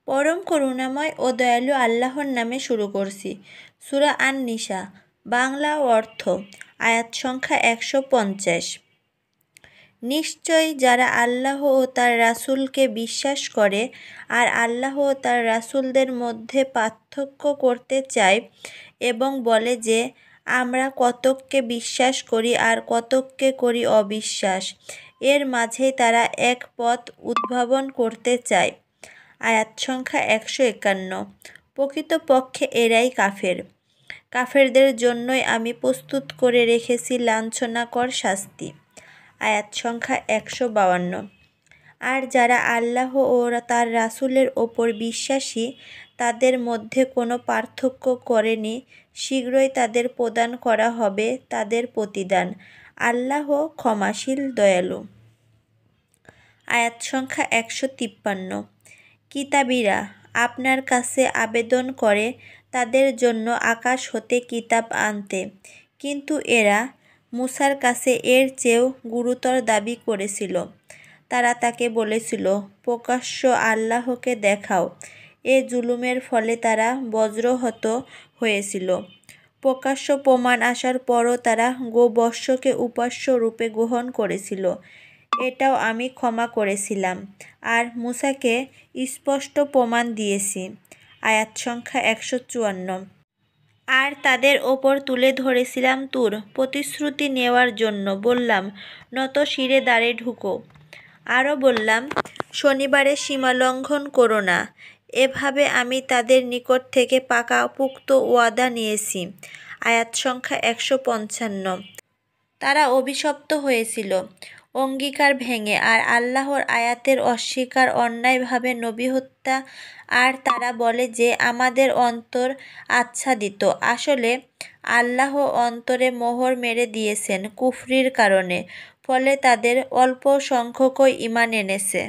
পরম করুণাময় ও দয়ালু আল্লাহর নামে শুরু করছি। সূরা আন-নিসা, বাংলা অর্থ, আয়াত সংখ্যা ১৫০। নিশ্চয়ই যারা আল্লাহ ও তার রাসূলকে বিশ্বাস করে আর আল্লাহ ও তার রাসূলদের মধ্যে পার্থক্য করতে চায় এবং বলে যে, আমরা কতককে বিশ্বাস করি আর কতককে করি অবিশ্বাস, এর মাঝেই তারা এক পথ উদ্ভাবন করতে চায়। আয়াত সংখ্যা ১৫১। প্রকৃতপক্ষে এরাই কাফের। কাফেরদের জন্যই আমি প্রস্তুত করে রেখেছি লাঞ্ছনাকর শাস্তি। আয়াত সংখ্যা ১৫২। আর যারা আল্লাহ ও তার রাসূলের ওপর বিশ্বাসী, তাদের মধ্যে কোনো পার্থক্য করেনি, শীঘ্রই তাদের প্রদান করা হবে তাদের প্রতিদান। আল্লাহ ক্ষমাশীল দয়ালু। আয়াত সংখ্যা ১৫৩। কিতাবীরা আপনার কাছে আবেদন করে তাদের জন্য আকাশ হতে কিতাব আনতে, কিন্তু এরা মূসার কাছে এর চেয়েও গুরুতর দাবি করেছিল। তারা তাকে বলেছিল, প্রকাশ্য আল্লাহকে দেখাও। এ জুলুমের ফলে তারা বজ্রহত হয়েছিল। প্রকাশ্য প্রমাণ আসার পরও তারা গোবর্ষকে উপাস্য রূপে গ্রহণ করেছিল। এটাও আমি ক্ষমা করেছিলাম আর মূসাকে স্পষ্ট প্রমাণ দিয়েছি। আয়াত সংখ্যা ১৫৪। আর তাদের ওপর তুলে ধরেছিলাম তুর প্রতিশ্রুতি নেওয়ার জন্য, বললাম, নত শিরে দ্বারে ঢুকো। আরও বললাম, শনিবারে সীমালঙ্ঘন করো না। এভাবে আমি তাদের নিকট থেকে পাকাপোক্ত ওয়াদা নিয়েছি। আয়াত সংখ্যা ১৫৫। তারা অভিশপ্ত হয়েছিল অঙ্গীকার ভেঙে আর আল্লাহর আয়াতের অস্বীকার অন্যায়ভাবে নবী হত্যা। আর তারা বলে যে, আমাদের অন্তর আচ্ছাদিত। আসলে আল্লাহ অন্তরে মোহর মেরে দিয়েছেন কুফরির কারণে, ফলে তাদের অল্প সংখ্যকই ঈমান এনেছে।